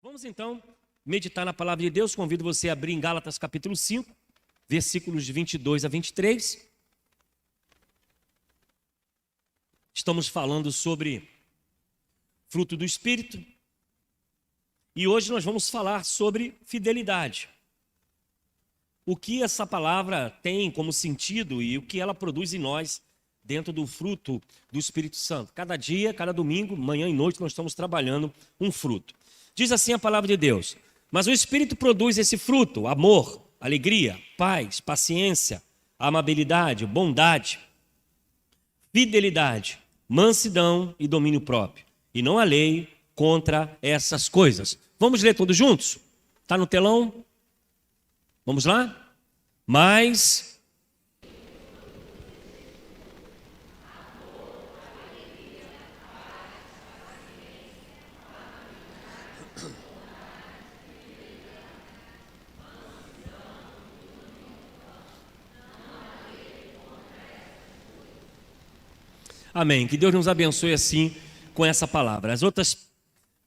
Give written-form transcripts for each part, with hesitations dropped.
Vamos então meditar na palavra de Deus. Convido você a abrir em Gálatas capítulo 5, versículos de 22 a 23. Estamos falando sobre fruto do Espírito. E hoje nós vamos falar sobre fidelidade. O que essa palavra tem como sentido e o que ela produz em nós dentro do fruto do Espírito Santo. Cada dia, cada domingo, manhã e noite, nós estamos trabalhando um fruto. Diz assim a palavra de Deus: mas o Espírito produz esse fruto: amor, alegria, paz, paciência, amabilidade, bondade, fidelidade, mansidão e domínio próprio. E não há lei contra essas coisas. Vamos ler todos juntos? Está no telão? Vamos lá? Mas amém. Que Deus nos abençoe assim com essa palavra. As outras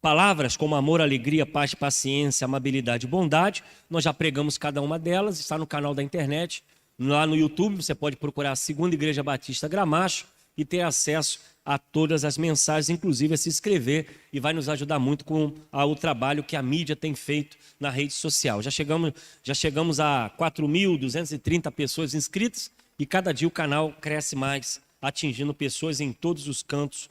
palavras, como amor, alegria, paz, paciência, amabilidade e bondade, nós já pregamos cada uma delas, está no canal da internet. Lá no YouTube você pode procurar a Segunda Igreja Batista Gramacho e ter acesso a todas as mensagens, inclusive a se inscrever, e vai nos ajudar muito com o trabalho que a mídia tem feito na rede social. Já chegamos a 4.230 pessoas inscritas e cada dia o canal cresce mais, atingindo pessoas em todos os cantos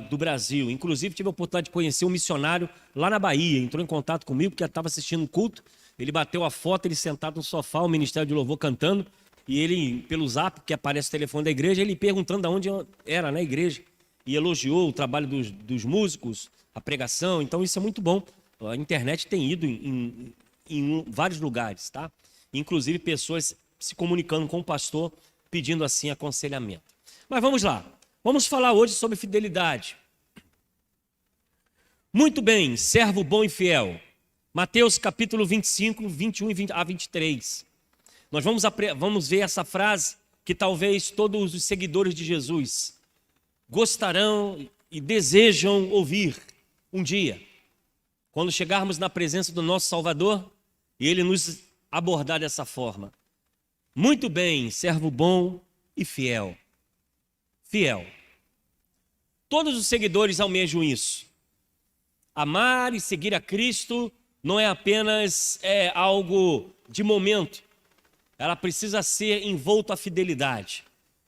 do Brasil. Inclusive tive a oportunidade de conhecer um missionário lá na Bahia, entrou em contato comigo porque estava assistindo um culto, ele bateu a foto, ele sentado no sofá, o Ministério de Louvor cantando, e ele, pelo zap, que aparece o telefone da igreja, ele perguntando de onde era na igreja, e elogiou o trabalho dos músicos, a pregação. Então isso é muito bom. A internet tem ido em vários lugares, tá? Inclusive pessoas se comunicando com o pastor, pedindo assim aconselhamento. Mas vamos lá. Vamos falar hoje sobre fidelidade. Muito bem, servo bom e fiel. Mateus capítulo 25, 21 a 23. Nós vamos ver essa frase que talvez todos os seguidores de Jesus gostarão e desejam ouvir um dia. Quando chegarmos na presença do nosso Salvador e Ele nos abordar dessa forma. Muito bem, servo bom e fiel. Fiel. Todos os seguidores almejam isso. Amar e seguir a Cristo não é apenas algo de momento. Ela precisa ser envolto à fidelidade.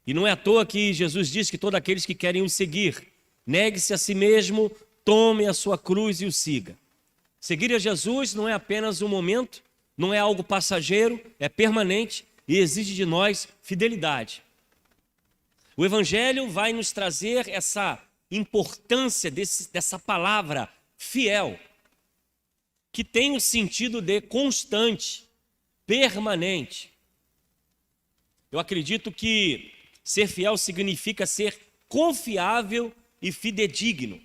E não é à toa que Jesus diz que todos aqueles que querem o seguir, negue-se a si mesmo, tome a sua cruz e o siga. Seguir a Jesus não é apenas um momento, não é algo passageiro, é permanente e exige de nós fidelidade. O Evangelho vai nos trazer essa importância dessa palavra fiel, que tem o sentido de constante, permanente. Eu acredito que ser fiel significa ser confiável e fidedigno.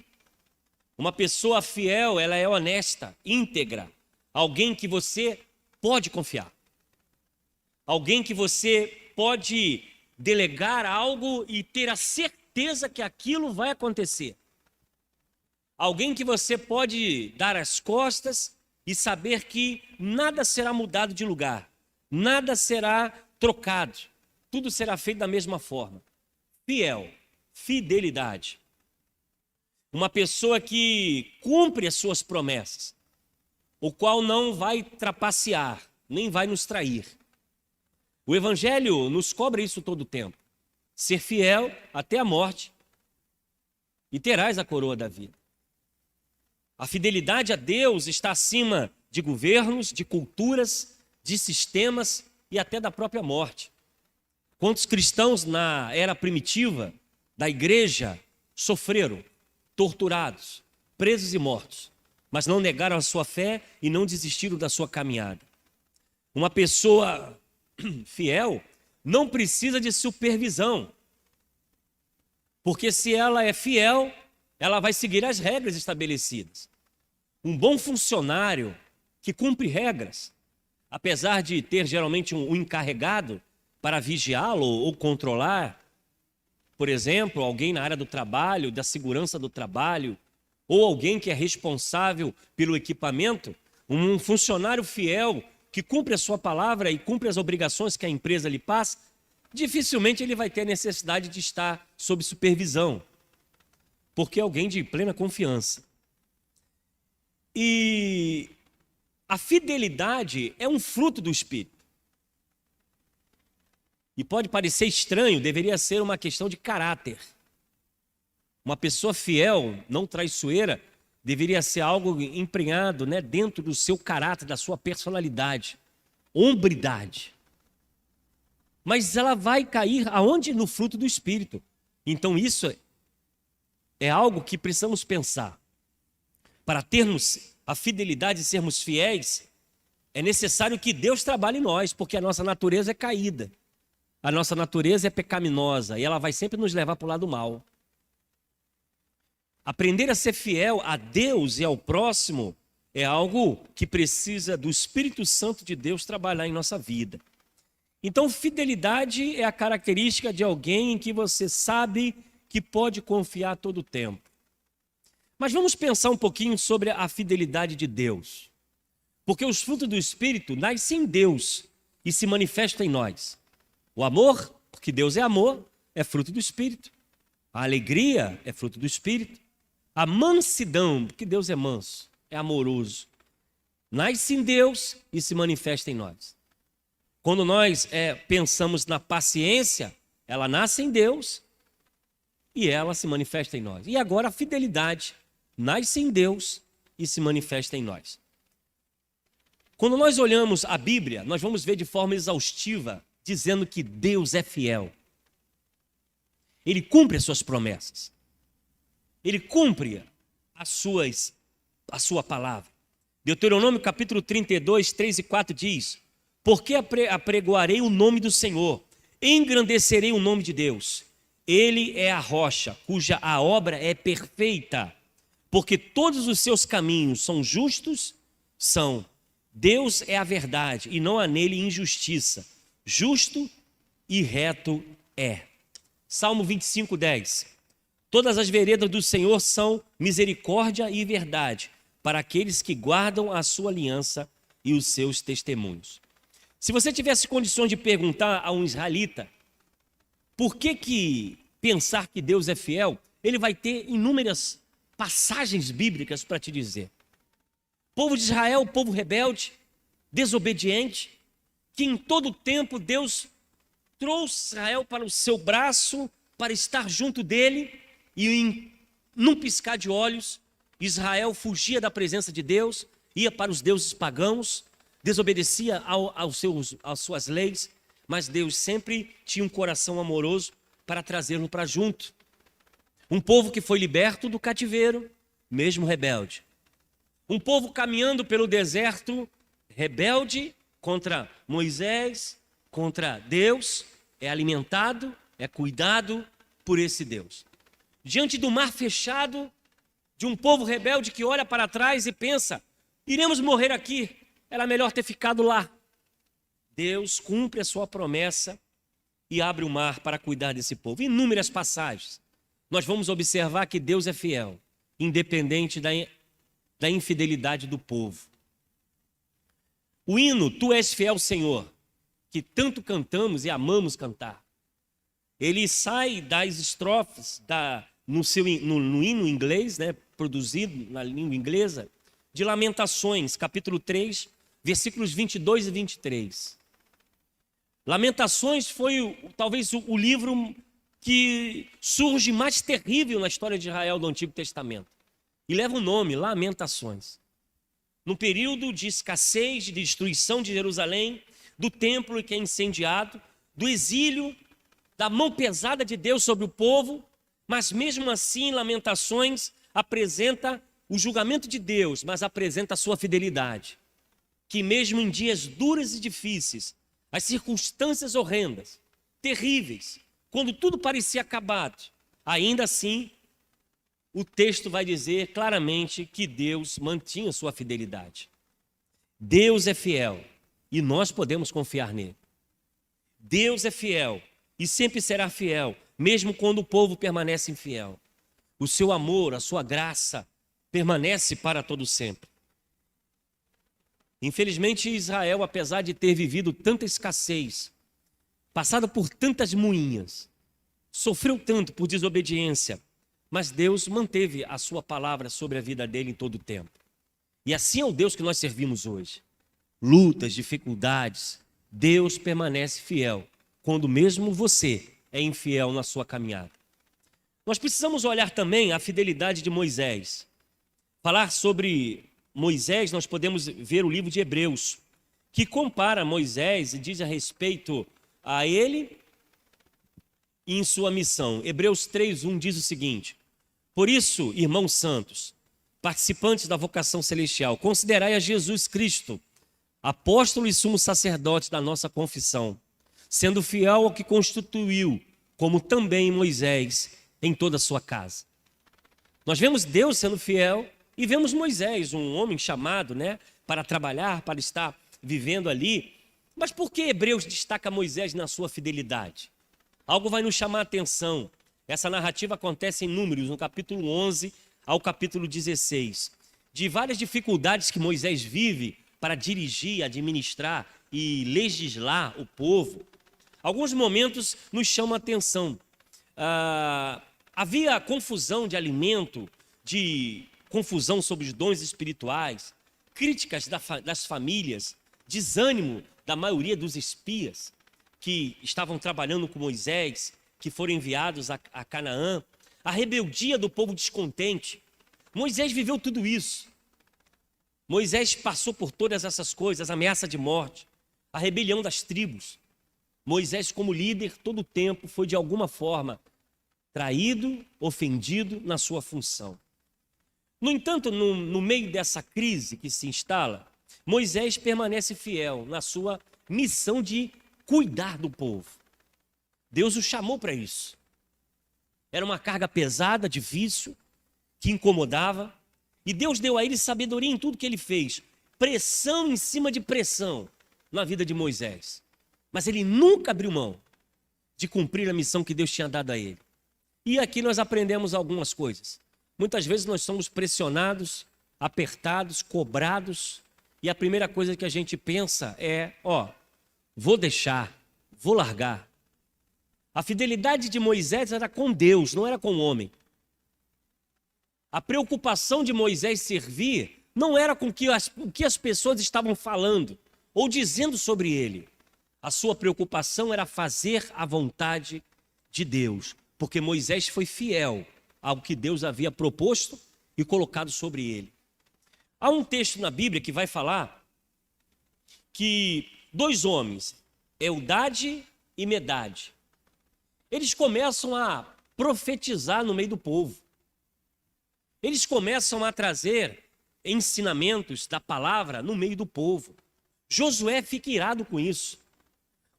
Uma pessoa fiel, ela é honesta, íntegra, alguém que você pode confiar, alguém que você pode delegar algo e ter a certeza que aquilo vai acontecer. Alguém que você pode dar as costas e saber que nada será mudado de lugar, nada será trocado, tudo será feito da mesma forma. Fiel, fidelidade. Uma pessoa que cumpre as suas promessas, o qual não vai trapacear, nem vai nos trair. O Evangelho nos cobra isso todo o tempo. Ser fiel até a morte e terás a coroa da vida. A fidelidade a Deus está acima de governos, de culturas, de sistemas e até da própria morte. Quantos cristãos na era primitiva da igreja sofreram, torturados, presos e mortos, mas não negaram a sua fé e não desistiram da sua caminhada. Uma pessoa fiel não precisa de supervisão, porque se ela é fiel, ela vai seguir as regras estabelecidas. Um bom funcionário que cumpre regras, apesar de ter geralmente um encarregado para vigiá-lo ou controlar, por exemplo, alguém na área do trabalho, da segurança do trabalho, ou alguém que é responsável pelo equipamento, um funcionário fiel que cumpre a sua palavra e cumpre as obrigações que a empresa lhe passa, dificilmente ele vai ter necessidade de estar sob supervisão, porque é alguém de plena confiança. E a fidelidade é um fruto do Espírito. E pode parecer estranho, deveria ser uma questão de caráter. Uma pessoa fiel, não traiçoeira, deveria ser algo emprenhado, né, dentro do seu caráter, da sua personalidade, hombridade. Mas ela vai cair aonde? No fruto do Espírito. Então isso é algo que precisamos pensar. Para termos a fidelidade e sermos fiéis, é necessário que Deus trabalhe em nós, porque a nossa natureza é caída. A nossa natureza é pecaminosa e ela vai sempre nos levar para o lado mal. Aprender a ser fiel a Deus e ao próximo é algo que precisa do Espírito Santo de Deus trabalhar em nossa vida. Então, fidelidade é a característica de alguém em que você sabe que pode confiar todo o tempo. Mas vamos pensar um pouquinho sobre a fidelidade de Deus. Porque os frutos do Espírito nascem em Deus e se manifestam em nós. O amor, porque Deus é amor, é fruto do Espírito. A alegria é fruto do Espírito. A mansidão, porque Deus é manso, é amoroso. Nasce em Deus e se manifesta em nós. Quando nós pensamos na paciência, ela nasce em Deus e ela se manifesta em nós. E agora a fidelidade nasce em Deus e se manifesta em nós. Quando nós olhamos a Bíblia, nós vamos ver de forma exaustiva, dizendo que Deus é fiel. Ele cumpre as suas promessas. Ele cumpre a sua palavra. Deuteronômio capítulo 32, 3 e 4 diz: porque apregoarei o nome do Senhor, engrandecerei o nome de Deus. Ele é a rocha, cuja a obra é perfeita, porque todos os seus caminhos são justos, Deus é a verdade, e não há nele injustiça. Justo e reto é. Salmo 25, 10. Todas as veredas do Senhor são misericórdia e verdade, para aqueles que guardam a sua aliança e os seus testemunhos. Se você tivesse condições de perguntar a um israelita por que pensar que Deus é fiel, ele vai ter inúmeras passagens bíblicas para te dizer. Povo de Israel, povo rebelde, desobediente, que em todo tempo Deus trouxe Israel para o seu braço, para estar junto dele, e num piscar de olhos, Israel fugia da presença de Deus, ia para os deuses pagãos, desobedecia às suas leis, mas Deus sempre tinha um coração amoroso para trazê-lo para junto. Um povo que foi liberto do cativeiro, mesmo rebelde. Um povo caminhando pelo deserto, rebelde contra Moisés, contra Deus, é alimentado, é cuidado por esse Deus. Diante do mar fechado, de um povo rebelde que olha para trás e pensa: iremos morrer aqui, era melhor ter ficado lá. Deus cumpre a sua promessa e abre o mar para cuidar desse povo. Inúmeras passagens. Nós vamos observar que Deus é fiel, independente da infidelidade do povo. O hino Tu és fiel, Senhor, que tanto cantamos e amamos cantar, ele sai das estrofes no hino inglês, né, produzido na língua inglesa, de Lamentações, capítulo 3, versículos 22 e 23. Lamentações foi talvez o livro que surge mais terrível na história de Israel do Antigo Testamento. E leva o nome, Lamentações. No período de escassez, de destruição de Jerusalém, do templo que é incendiado, do exílio, da mão pesada de Deus sobre o povo, mas mesmo assim Lamentações apresenta o julgamento de Deus, mas apresenta a sua fidelidade. Que mesmo em dias duros e difíceis, as circunstâncias horrendas, terríveis, quando tudo parecia acabado, ainda assim, o texto vai dizer claramente que Deus mantinha sua fidelidade. Deus é fiel e nós podemos confiar nele. Deus é fiel e sempre será fiel, mesmo quando o povo permanece infiel. O seu amor, a sua graça permanece para todo sempre. Infelizmente, Israel, apesar de ter vivido tanta escassez, passado por tantas moinhas, sofreu tanto por desobediência, mas Deus manteve a sua palavra sobre a vida dele em todo o tempo. E assim é o Deus que nós servimos hoje. Lutas, dificuldades, Deus permanece fiel, quando mesmo você é infiel na sua caminhada. Nós precisamos olhar também a fidelidade de Moisés. Falar sobre Moisés, nós podemos ver o livro de Hebreus, que compara Moisés e diz a respeito a ele e em sua missão. Hebreus 3:1 diz o seguinte: por isso, irmãos santos, participantes da vocação celestial, considerai a Jesus Cristo, apóstolo e sumo sacerdote da nossa confissão, sendo fiel ao que constituiu, como também Moisés em toda a sua casa. Nós vemos Deus sendo fiel e vemos Moisés, um homem chamado, para trabalhar, para estar vivendo ali. Mas por que Hebreus destaca Moisés na sua fidelidade? Algo vai nos chamar a atenção. Essa narrativa acontece em Números, no capítulo 11 ao capítulo 16. De várias dificuldades que Moisés vive para dirigir, administrar e legislar o povo, alguns momentos nos chamam a atenção. Havia confusão de alimento, de confusão sobre os dons espirituais, críticas das famílias, desânimo da maioria dos espias que estavam trabalhando com Moisés, que foram enviados a Canaã, a rebeldia do povo descontente. Moisés viveu tudo isso. Moisés passou por todas essas coisas, a ameaça de morte, a rebelião das tribos. Moisés, como líder, todo o tempo foi de alguma forma traído, ofendido na sua função. No entanto, no meio dessa crise que se instala, Moisés permanece fiel na sua missão de cuidar do povo. Deus o chamou para isso. Era uma carga pesada, difícil, que incomodava, e Deus deu a ele sabedoria em tudo que ele fez. Pressão em cima de pressão na vida de Moisés. Mas ele nunca abriu mão de cumprir a missão que Deus tinha dado a ele. E aqui nós aprendemos algumas coisas. Muitas vezes nós somos pressionados, apertados, cobrados, e a primeira coisa que a gente pensa é, vou deixar, vou largar. A fidelidade de Moisés era com Deus, não era com o homem. A preocupação de Moisés servir não era com o que as pessoas estavam falando ou dizendo sobre ele. A sua preocupação era fazer a vontade de Deus, porque Moisés foi fiel ao que Deus havia proposto e colocado sobre ele. Há um texto na Bíblia que vai falar que dois homens, Eldade e Medade, eles começam a profetizar no meio do povo. Eles começam a trazer ensinamentos da palavra no meio do povo. Josué fica irado com isso.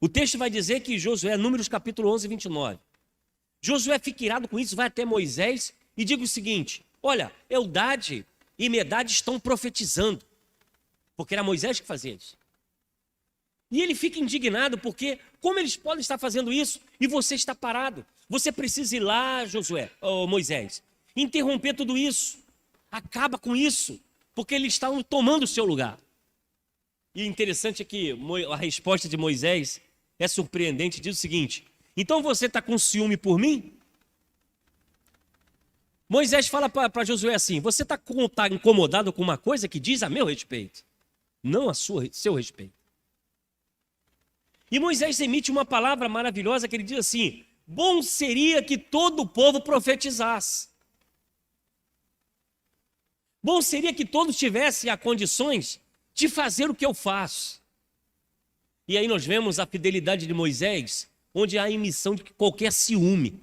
O texto vai dizer que Josué, Números capítulo 11, 29. Josué fica irado com isso, vai até Moisés e diz o seguinte: olha, Eldade e Medade estão profetizando. Porque era Moisés que fazia isso. E ele fica indignado porque como eles podem estar fazendo isso e você está parado? Você precisa ir lá, Moisés, interromper tudo isso. Acaba com isso, porque eles estão tomando o seu lugar. E interessante é que a resposta de Moisés é surpreendente, diz o seguinte: então você está com ciúme por mim? Moisés fala para Josué assim: você está incomodado com uma coisa que diz a meu respeito, não a seu respeito. E Moisés emite uma palavra maravilhosa que ele diz assim: bom seria que todo o povo profetizasse. Bom seria que todos tivessem as condições de fazer o que eu faço. E aí nós vemos a fidelidade de Moisés, onde há emissão de qualquer ciúme.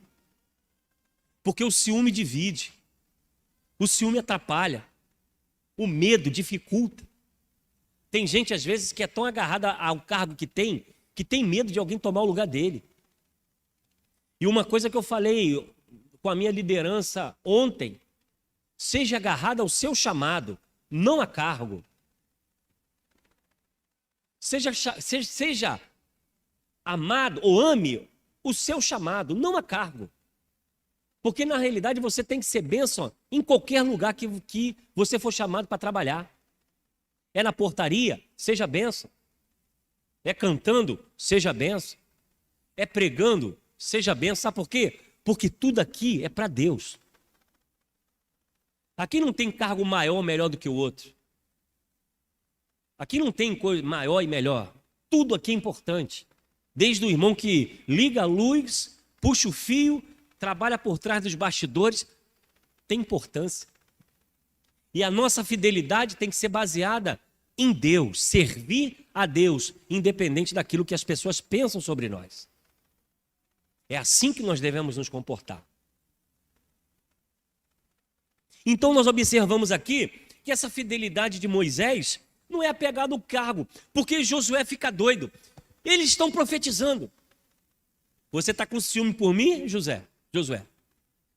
Porque o ciúme divide, o ciúme atrapalha, o medo dificulta. Tem gente às vezes que é tão agarrada ao cargo que tem medo de alguém tomar o lugar dele. E uma coisa que eu falei com a minha liderança ontem: seja agarrado ao seu chamado, não a cargo. Seja amado ou ame o seu chamado, não a cargo. Porque na realidade você tem que ser bênção em qualquer lugar que você for chamado para trabalhar. É na portaria, seja bênção. É cantando, seja bênção. É pregando, seja bênção. Sabe por quê? Porque tudo aqui é para Deus. Aqui não tem cargo maior ou melhor do que o outro. Aqui não tem coisa maior e melhor. Tudo aqui é importante. Desde o irmão que liga a luz, puxa o fio, trabalha por trás dos bastidores, tem importância. E a nossa fidelidade tem que ser baseada em Deus, servir a Deus, independente daquilo que as pessoas pensam sobre nós. É assim que nós devemos nos comportar. Então nós observamos aqui que essa fidelidade de Moisés não é apegada ao cargo, porque Josué fica doido. Eles estão profetizando. Você está com ciúme por mim, Josué?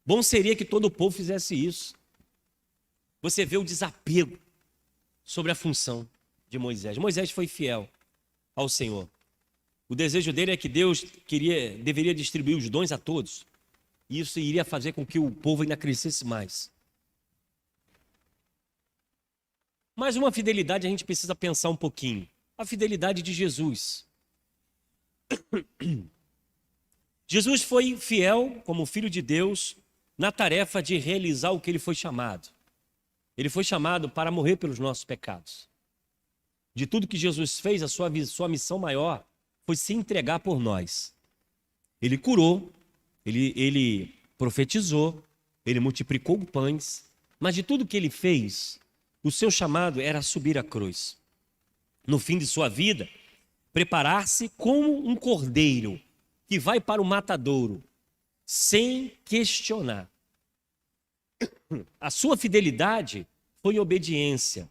Bom seria que todo o povo fizesse isso. Você vê o desapego sobre a função de Moisés. Moisés foi fiel ao Senhor. O desejo dele é que Deus deveria distribuir os dons a todos. E isso iria fazer com que o povo ainda crescesse mais. Mais uma fidelidade a gente precisa pensar um pouquinho. A fidelidade de Jesus. Jesus foi fiel como filho de Deus na tarefa de realizar o que ele foi chamado. Ele foi chamado para morrer pelos nossos pecados. De tudo que Jesus fez, a sua missão maior foi se entregar por nós. Ele curou, ele profetizou, ele multiplicou pães, mas de tudo que ele fez, o seu chamado era subir a cruz. No fim de sua vida, preparar-se como um cordeiro que vai para o matadouro, sem questionar. A sua fidelidade foi obediência.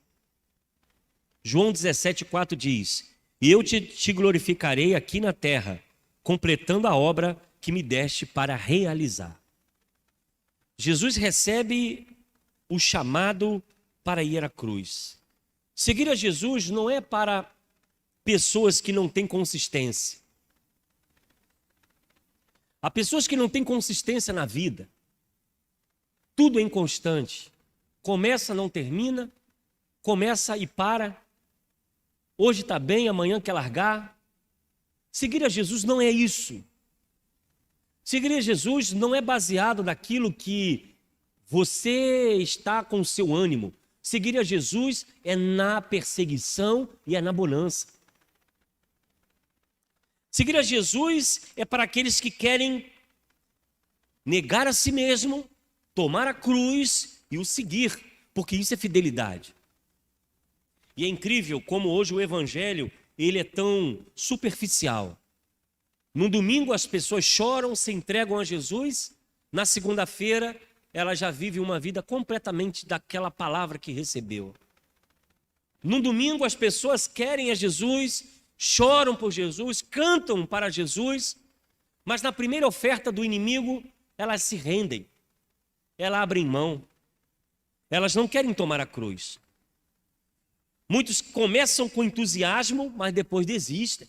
João 17,4 diz: E eu te glorificarei aqui na terra, completando a obra que me deste para realizar. Jesus recebe o chamado para ir à cruz. Seguir a Jesus não é para pessoas que não têm consistência. Há pessoas que não têm consistência na vida. Tudo é inconstante. Começa, não termina. Começa e para. Hoje está bem, amanhã quer largar. Seguir a Jesus não é isso. Seguir a Jesus não é baseado naquilo que você está com o seu ânimo. Seguir a Jesus é na perseguição e é na bonança. Seguir a Jesus é para aqueles que querem negar a si mesmo, tomar a cruz e o seguir, porque isso é fidelidade. E é incrível como hoje o evangelho, ele é tão superficial. No domingo as pessoas choram, se entregam a Jesus, na segunda-feira ela já vive uma vida completamente daquela palavra que recebeu. No domingo as pessoas querem a Jesus, choram por Jesus, cantam para Jesus, mas na primeira oferta do inimigo, elas se rendem, elas abrem mão, elas não querem tomar a cruz. Muitos começam com entusiasmo, mas depois desistem.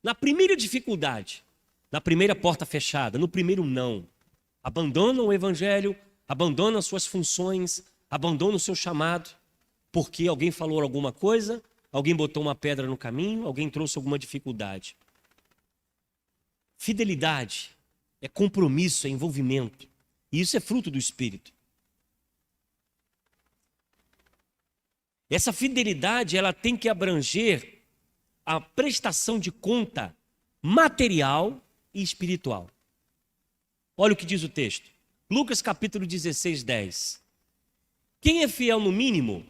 Na primeira dificuldade, na primeira porta fechada, no primeiro não, abandonam o evangelho, abandonam suas funções, abandonam o seu chamado, porque alguém falou alguma coisa, alguém botou uma pedra no caminho, alguém trouxe alguma dificuldade. Fidelidade é compromisso, é envolvimento. E isso é fruto do Espírito. Essa fidelidade, ela tem que abranger a prestação de conta material e espiritual. Olha o que diz o texto. Lucas capítulo 16, 10. Quem é fiel no mínimo,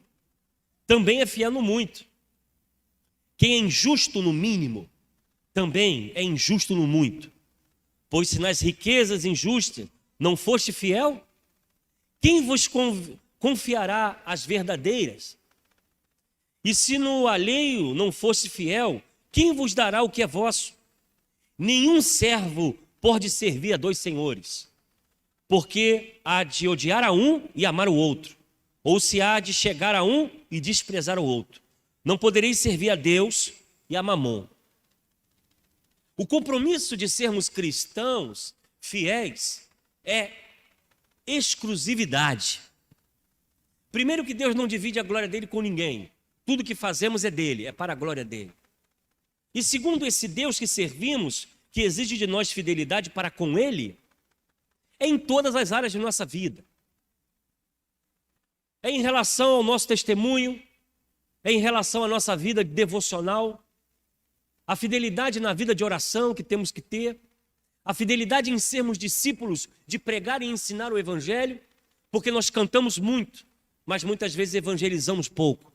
também é fiel no muito. Quem é injusto no mínimo, também é injusto no muito. Pois se nas riquezas injustas não foste fiel, quem vos confiará as verdadeiras? E se no alheio não fosse fiel, quem vos dará o que é vosso? Nenhum servo pode servir a dois senhores, porque há de odiar a um e amar o outro, ou se há de chegar a um e desprezar o outro. Não podereis servir a Deus e a Mamon. O compromisso de sermos cristãos fiéis é exclusividade. Primeiro que Deus não divide a glória dele com ninguém. Tudo que fazemos é dele, é para a glória dele. E segundo esse Deus que servimos, que exige de nós fidelidade para com ele, é em todas as áreas de nossa vida. É em relação ao nosso testemunho, é em relação à nossa vida devocional, a fidelidade na vida de oração que temos que ter, a fidelidade em sermos discípulos de pregar e ensinar o evangelho, porque nós cantamos muito, mas muitas vezes evangelizamos pouco.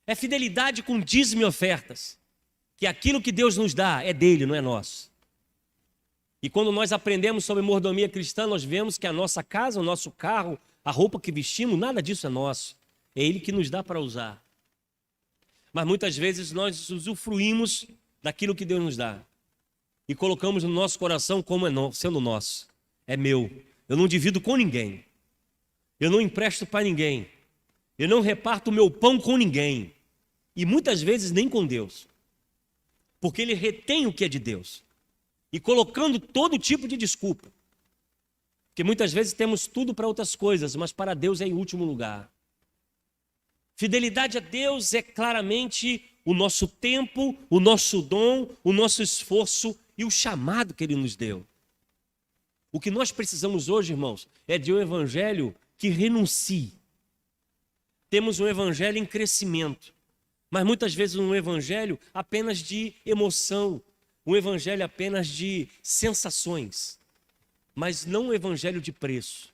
É fidelidade com dízimo e ofertas, que aquilo que Deus nos dá é dele, não é nosso. E quando nós aprendemos sobre mordomia cristã, nós vemos que a nossa casa, o nosso carro, a roupa que vestimos, nada disso é nosso. É ele que nos dá para usar. Mas muitas vezes nós usufruímos daquilo que Deus nos dá e colocamos no nosso coração como sendo nosso. É meu. Eu não divido com ninguém. Eu não empresto para ninguém. Eu não reparto o meu pão com ninguém. E muitas vezes nem com Deus. Porque ele retém o que é de Deus. E colocando todo tipo de desculpa. Porque muitas vezes temos tudo para outras coisas, mas para Deus é em último lugar. Fidelidade a Deus é claramente o nosso tempo, o nosso dom, o nosso esforço e o chamado que Ele nos deu. O que nós precisamos hoje, irmãos, é de um evangelho que renuncie. Temos um evangelho em crescimento, mas muitas vezes um evangelho apenas de emoção, um evangelho apenas de sensações, mas não um evangelho de preço,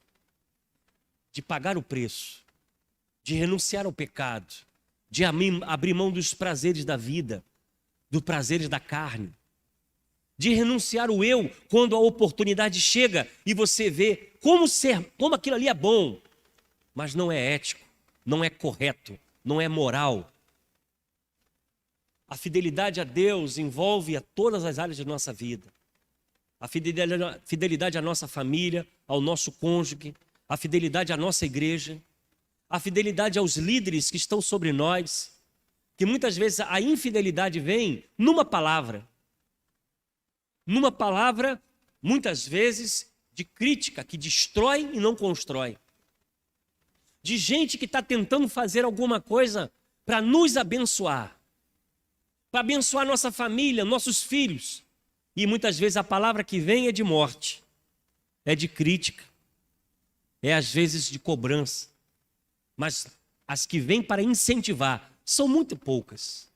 de pagar o preço, de renunciar ao pecado, de abrir mão dos prazeres da vida, dos prazeres da carne, de renunciar o eu quando a oportunidade chega e você vê como aquilo ali é bom, mas não é ético, não é correto, não é moral. A fidelidade a Deus envolve a todas as áreas de nossa vida. A fidelidade à nossa família, ao nosso cônjuge, a fidelidade à nossa igreja, a fidelidade aos líderes que estão sobre nós, que muitas vezes a infidelidade vem numa palavra, muitas vezes, de crítica, que destrói e não constrói. De gente que está tentando fazer alguma coisa para nos abençoar, para abençoar nossa família, nossos filhos. E muitas vezes a palavra que vem é de morte, é de crítica, é às vezes de cobrança. Mas as que vêm para incentivar são muito poucas.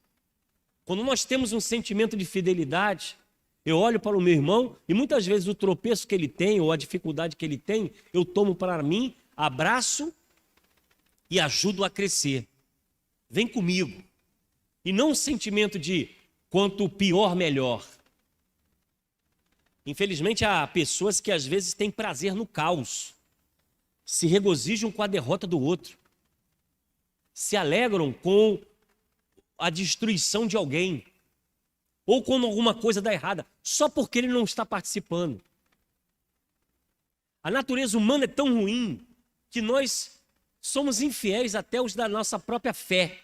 Quando nós temos um sentimento de fidelidade, eu olho para o meu irmão e muitas vezes o tropeço que ele tem ou a dificuldade que ele tem, eu tomo para mim, abraço e ajudo a crescer. Vem comigo. E não um sentimento de quanto pior, melhor. Infelizmente há pessoas que às vezes têm prazer no caos, se regozijam com a derrota do outro, se alegram com a destruição de alguém, ou quando alguma coisa dá errada, só porque ele não está participando. A natureza humana é tão ruim que nós somos infiéis até os da nossa própria fé.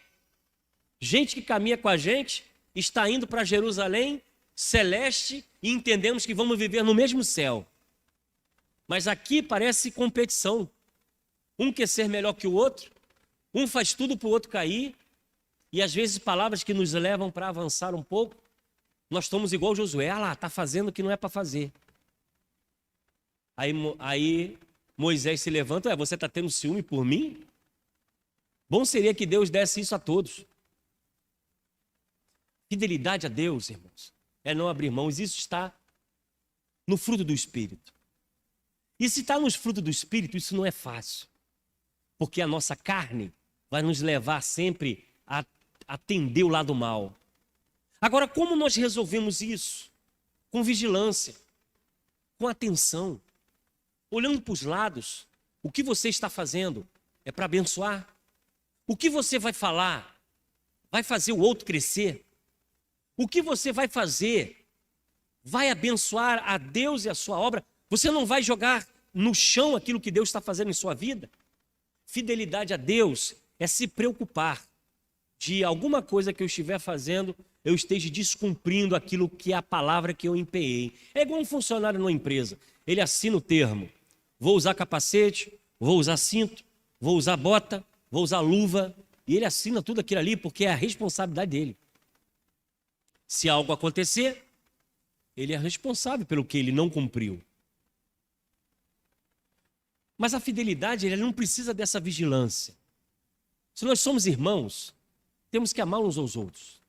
Gente que caminha com a gente, está indo para Jerusalém celeste e entendemos que vamos viver no mesmo céu. Mas aqui parece competição. Um quer ser melhor que o outro, um faz tudo para o outro cair, e às vezes palavras que nos levam para avançar um pouco, nós estamos igual Josué, lá, está fazendo o que não é para fazer. Aí Moisés se levanta, você está tendo ciúme por mim? Bom seria que Deus desse isso a todos. Fidelidade a Deus, irmãos, é não abrir mãos. Isso está no fruto do Espírito. E se está nos frutos do Espírito, isso não é fácil. Porque a nossa carne vai nos levar sempre a atender o lado mal. Agora, como nós resolvemos isso? Com vigilância, com atenção, olhando para os lados. O que você está fazendo é para abençoar? O que você vai falar vai fazer o outro crescer? O que você vai fazer vai abençoar a Deus e a sua obra? Você não vai jogar no chão aquilo que Deus está fazendo em sua vida? Fidelidade a Deus é se preocupar de alguma coisa que eu estiver fazendo, eu esteja descumprindo aquilo que é a palavra que eu empenhei. É igual um funcionário numa empresa. Ele assina o termo. vou usar capacete, vou usar cinto, vou usar bota, vou usar luva. E ele assina tudo aquilo ali porque é a responsabilidade dele. Se algo acontecer, ele é responsável pelo que ele não cumpriu. Mas a fidelidade, ele não precisa dessa vigilância. Se nós somos irmãos, temos que amar uns aos outros.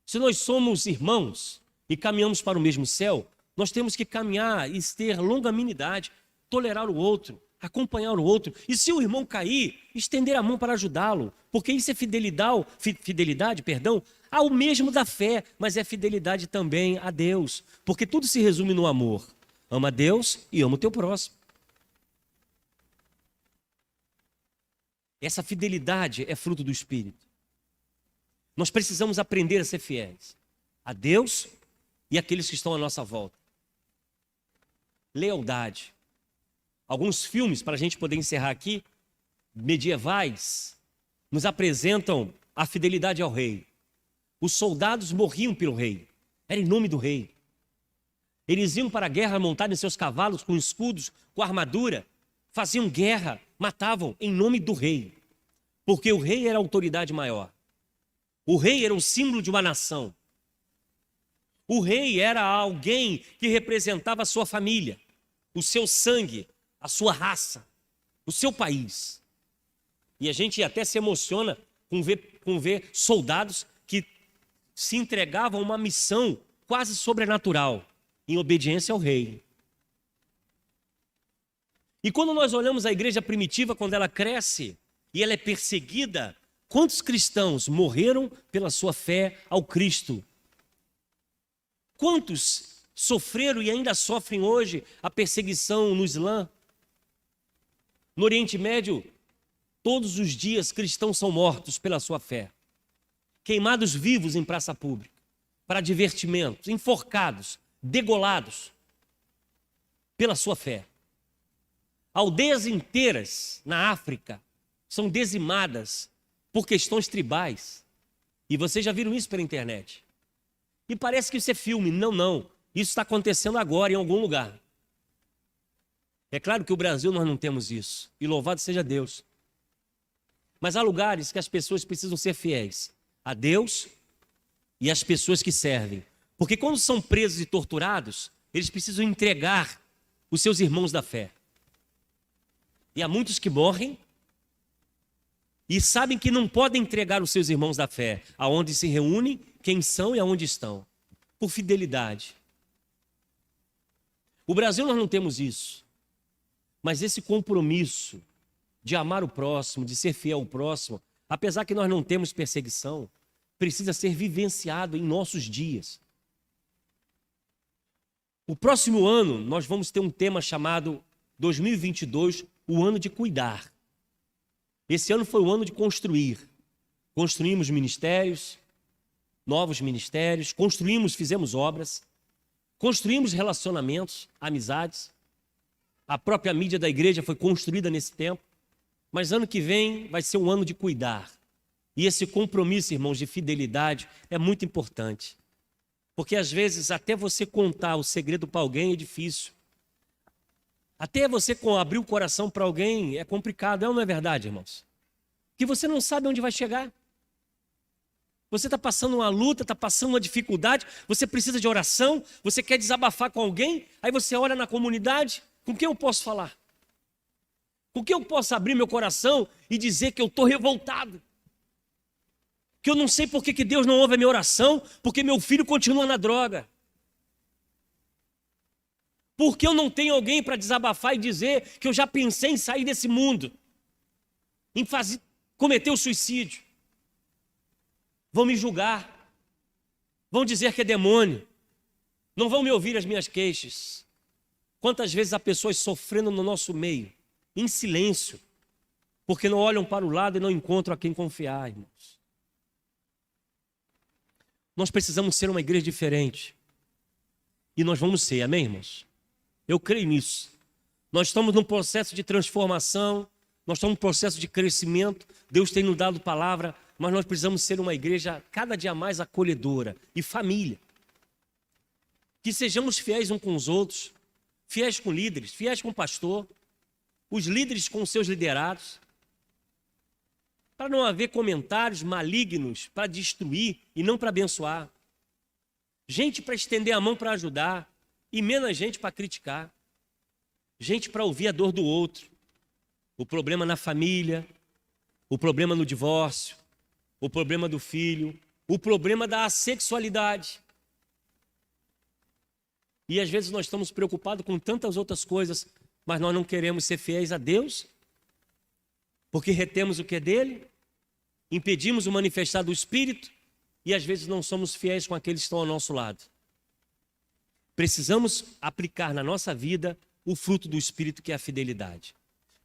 Se nós somos irmãos e caminhamos para o mesmo céu, nós temos que caminhar e ter longanimidade, tolerar o outro, acompanhar o outro. E se o irmão cair, estender a mão para ajudá-lo. Porque isso é fidelidade, ao mesmo da fé, mas é fidelidade também a Deus. Porque tudo se resume no amor. Ama a Deus e ama o teu próximo. Essa fidelidade é fruto do Espírito. Nós precisamos aprender a ser fiéis a Deus e àqueles que estão à nossa volta. Lealdade. Alguns filmes, para a gente poder encerrar aqui, medievais, nos apresentam a fidelidade ao rei. Os soldados morriam pelo rei. Era em nome do rei. Eles iam para a guerra montados em seus cavalos, com escudos, com armadura, faziam guerra, matavam em nome do rei. Porque o rei era a autoridade maior. O rei era o símbolo de uma nação. O rei era alguém que representava a sua família, o seu sangue, a sua raça, o seu país. E a gente até se emociona com ver soldados que se entregavam a uma missão quase sobrenatural, em obediência ao rei. E quando nós olhamos a igreja primitiva, quando ela cresce e ela é perseguida, quantos cristãos morreram pela sua fé ao Cristo? Quantos sofreram e ainda sofrem hoje a perseguição no Islã? No Oriente Médio, todos os dias cristãos são mortos pela sua fé, queimados vivos em praça pública, para divertimentos, enforcados, degolados pela sua fé. Aldeias inteiras na África são dizimadas por questões tribais. E vocês já viram isso pela internet. E parece que isso é filme. Não. Isso está acontecendo agora em algum lugar. É claro que o Brasil nós não temos isso. E louvado seja Deus. Mas há lugares que as pessoas precisam ser fiéis a Deus e às pessoas que servem. Porque quando são presos e torturados, eles precisam entregar os seus irmãos da fé. E há muitos que morrem e sabem que não podem entregar os seus irmãos da fé, aonde se reúnem, quem são e aonde estão, por fidelidade. O Brasil nós não temos isso, mas esse compromisso de amar o próximo, de ser fiel ao próximo, apesar que nós não temos perseguição, precisa ser vivenciado em nossos dias. O próximo ano nós vamos ter um tema chamado 2022, o ano de cuidar. Esse ano foi o ano de construir. Construímos ministérios, novos ministérios, fizemos obras, construímos relacionamentos, amizades. A própria mídia da igreja foi construída nesse tempo. Mas ano que vem vai ser um ano de cuidar. E esse compromisso, irmãos, de fidelidade é muito importante. Porque às vezes até você contar o segredo para alguém é difícil. Até você abrir o coração para alguém é complicado, não é verdade, irmãos? Que você não sabe onde vai chegar. Você está passando uma luta, está passando uma dificuldade, você precisa de oração, você quer desabafar com alguém, aí você olha na comunidade, com quem eu posso falar? Com quem eu posso abrir meu coração e dizer que eu estou revoltado? Que eu não sei por que Deus não ouve a minha oração, porque meu filho continua na droga. Porque eu não tenho alguém para desabafar e dizer que eu já pensei em sair desse mundo, em cometer o suicídio. Vão me julgar, vão dizer que é demônio, não vão me ouvir as minhas queixas. Quantas vezes há pessoas sofrendo no nosso meio, em silêncio, porque não olham para o lado e não encontram a quem confiar, irmãos. Nós precisamos ser uma igreja diferente. E nós vamos ser, amém, irmãos? Eu creio nisso. Nós estamos num processo de transformação, nós estamos num processo de crescimento. Deus tem nos dado palavra, mas nós precisamos ser uma igreja cada dia mais acolhedora e família. Que sejamos fiéis uns com os outros, fiéis com líderes, fiéis com o pastor, os líderes com os seus liderados, para não haver comentários malignos para destruir e não para abençoar. Gente para estender a mão para ajudar e menos gente para criticar. Gente para ouvir a dor do outro, o problema na família, o problema no divórcio, o problema do filho, o problema da assexualidade. E às vezes nós estamos preocupados com tantas outras coisas, mas nós não queremos ser fiéis a Deus, porque retemos o que é dele, impedimos o manifestar do Espírito e às vezes não somos fiéis com aqueles que estão ao nosso lado. Precisamos aplicar na nossa vida o fruto do Espírito, que é a fidelidade.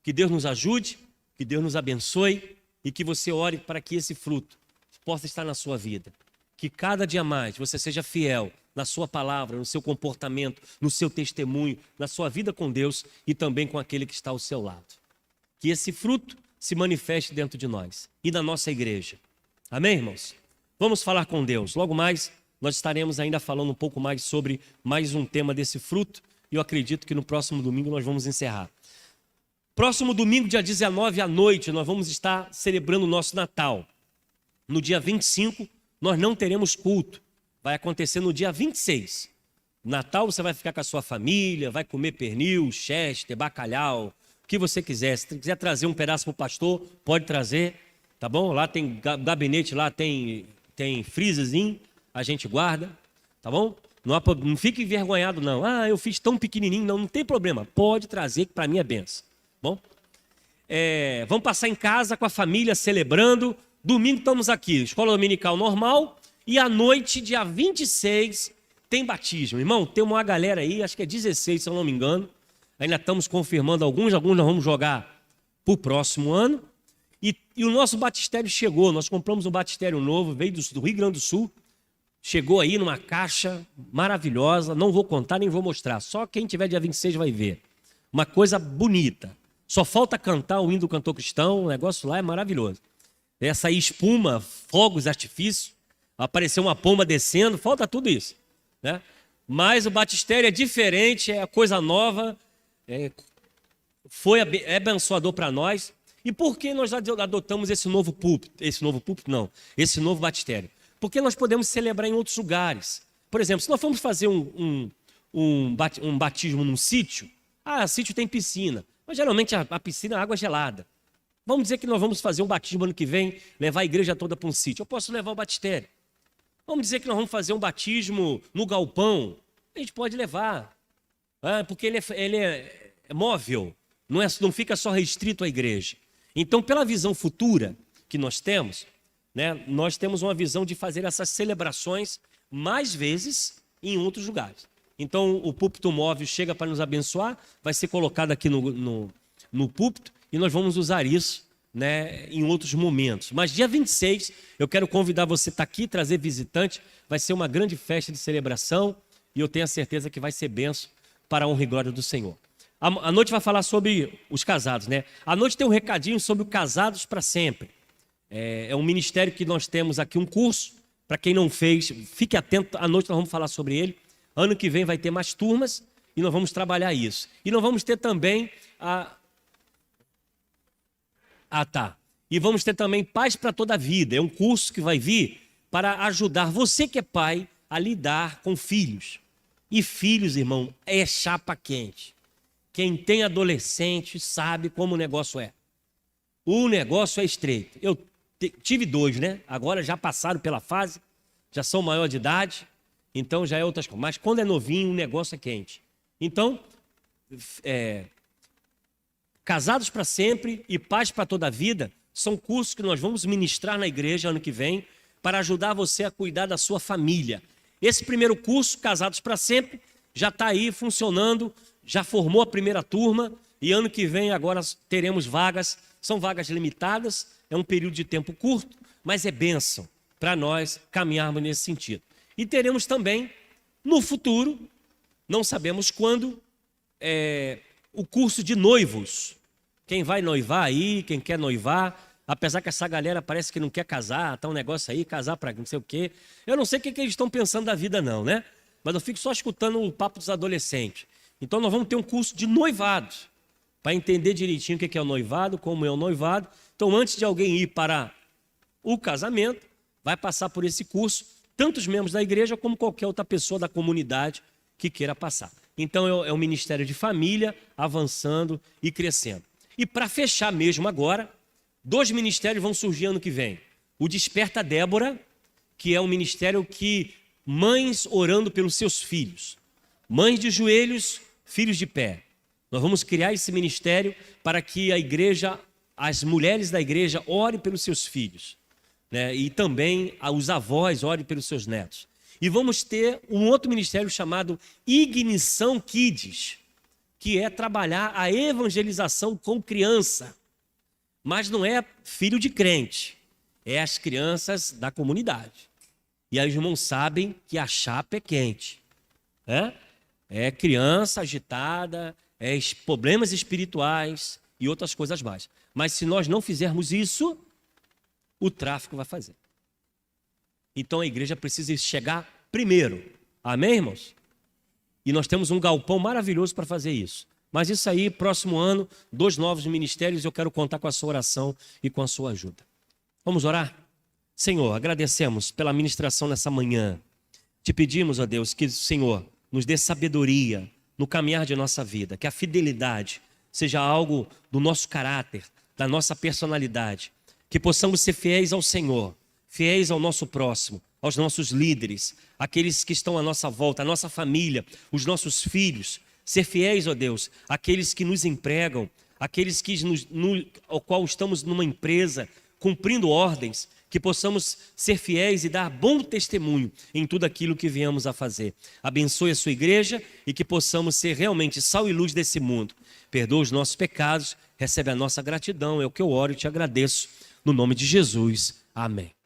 Que Deus nos ajude, que Deus nos abençoe e que você ore para que esse fruto possa estar na sua vida. Que cada dia mais você seja fiel na sua palavra, no seu comportamento, no seu testemunho, na sua vida com Deus e também com aquele que está ao seu lado. Que esse fruto se manifeste dentro de nós e na nossa igreja. Amém, irmãos? Vamos falar com Deus. Logo mais, nós estaremos ainda falando um pouco mais sobre mais um tema desse fruto e eu acredito que no próximo domingo nós vamos encerrar. Próximo domingo, dia 19 à noite, nós vamos estar celebrando o nosso Natal. No dia 25, nós não teremos culto. Vai acontecer no dia 26. Natal você vai ficar com a sua família, vai comer pernil, chester, bacalhau, o que você quiser. Se quiser trazer um pedaço para o pastor, pode trazer, tá bom? Lá tem gabinete, lá tem freezerzinho, a gente guarda, tá bom? Não fique envergonhado não. Ah, eu fiz tão pequenininho, não tem problema. Pode trazer, que para mim é benção. Bom? Vamos passar em casa com a família, celebrando. Domingo estamos aqui, escola dominical normal. E à noite, dia 26, tem batismo. Irmão, tem uma galera aí, acho que é 16, se eu não me engano. Ainda estamos confirmando alguns nós vamos jogar para o próximo ano. E o nosso batistério chegou, nós compramos um batistério novo, veio do Rio Grande do Sul. Chegou aí numa caixa maravilhosa, não vou contar nem vou mostrar. Só quem tiver dia 26 vai ver. Uma coisa bonita. Só falta cantar o hino do cantor cristão, o negócio lá é maravilhoso. Essa aí espuma, fogos, artifício, apareceu uma pomba descendo, falta tudo isso, né? Mas o batistério é diferente, é coisa nova, é abençoador para nós. E por que nós adotamos esse novo púlpito? Esse novo batistério. Porque nós podemos celebrar em outros lugares. Por exemplo, se nós formos fazer um batismo num sítio, sítio tem piscina, mas geralmente a piscina é água gelada. Vamos dizer que nós vamos fazer um batismo ano que vem, levar a igreja toda para um sítio. Eu posso levar o batistério. Vamos dizer que nós vamos fazer um batismo no galpão. A gente pode levar, porque ele é móvel, não fica só restrito à igreja. Então, pela visão futura que nós temos, né, nós temos uma visão de fazer essas celebrações mais vezes em outros lugares. Então, o púlpito móvel chega para nos abençoar, vai ser colocado aqui no púlpito e nós vamos usar isso, né, em outros momentos. Mas dia 26, eu quero convidar você a estar aqui, trazer visitante. Vai ser uma grande festa de celebração e eu tenho a certeza que vai ser bênção para a honra e glória do Senhor. A noite vai falar sobre os casados, né? A noite tem um recadinho sobre o Casados para Sempre. É um ministério que nós temos aqui, um curso. Para quem não fez, fique atento, à noite nós vamos falar sobre ele. Ano que vem vai ter mais turmas e nós vamos trabalhar isso. E nós vamos ter também E vamos ter também Paz para Toda a Vida. É um curso que vai vir para ajudar você que é pai a lidar com filhos. E filhos, irmão, é chapa quente. Quem tem adolescente sabe como o negócio é. O negócio é estreito. Eu tive 2, né? Agora já passaram pela fase, já são maior de idade, então já é outras coisas. Mas quando é novinho, o negócio é quente. Então, Casados para Sempre e Paz para Toda a Vida são cursos que nós vamos ministrar na igreja ano que vem para ajudar você a cuidar da sua família. Esse primeiro curso, Casados para Sempre, já está aí funcionando, já formou a primeira turma e ano que vem agora teremos vagas, são vagas limitadas, é um período de tempo curto, mas é bênção para nós caminharmos nesse sentido. E teremos também, no futuro, não sabemos quando, o curso de noivos. Quem vai noivar aí, quem quer noivar, apesar que essa galera parece que não quer casar, tá um negócio aí, casar para não sei o quê. Eu não sei o que eles estão pensando da vida não, né? Mas eu fico só escutando o papo dos adolescentes. Então nós vamos ter um curso de noivado, para entender direitinho o que é o noivado, como é o noivado. Então antes de alguém ir para o casamento, vai passar por esse curso, tanto os membros da igreja como qualquer outra pessoa da comunidade que queira passar. Então é um ministério de família avançando e crescendo. E para fechar mesmo agora, 2 ministérios vão surgir ano que vem. O Desperta Débora, que é um ministério que mães orando pelos seus filhos. Mães de joelhos, filhos de pé. Nós vamos criar esse ministério para que a igreja, as mulheres da igreja orem pelos seus filhos, né? E também os avós orem pelos seus netos. E vamos ter um outro ministério chamado Ignição Kids, que é trabalhar a evangelização com criança. Mas não é filho de crente, é as crianças da comunidade. E aí os irmãos sabem que a chapa é quente, né? É criança agitada, problemas espirituais e outras coisas mais. Mas se nós não fizermos isso, o tráfico vai fazer. Então a igreja precisa chegar primeiro. Amém, irmãos? E nós temos um galpão maravilhoso para fazer isso. Mas isso aí, próximo ano, 2 novos ministérios, eu quero contar com a sua oração e com a sua ajuda. Vamos orar? Senhor, agradecemos pela ministração nessa manhã. Te pedimos, ó Deus, que o Senhor nos dê sabedoria no caminhar de nossa vida, que a fidelidade seja algo do nosso caráter, da nossa personalidade, que possamos ser fiéis ao Senhor, fiéis ao nosso próximo, aos nossos líderes, aqueles que estão à nossa volta, a nossa família, os nossos filhos, ser fiéis, ó Deus, àqueles que nos empregam, aqueles que ao qual estamos numa empresa, cumprindo ordens, que possamos ser fiéis e dar bom testemunho em tudo aquilo que viemos a fazer. Abençoe a sua igreja e que possamos ser realmente sal e luz desse mundo. Perdoa os nossos pecados, recebe a nossa gratidão, é o que eu oro e te agradeço. No nome de Jesus, amém.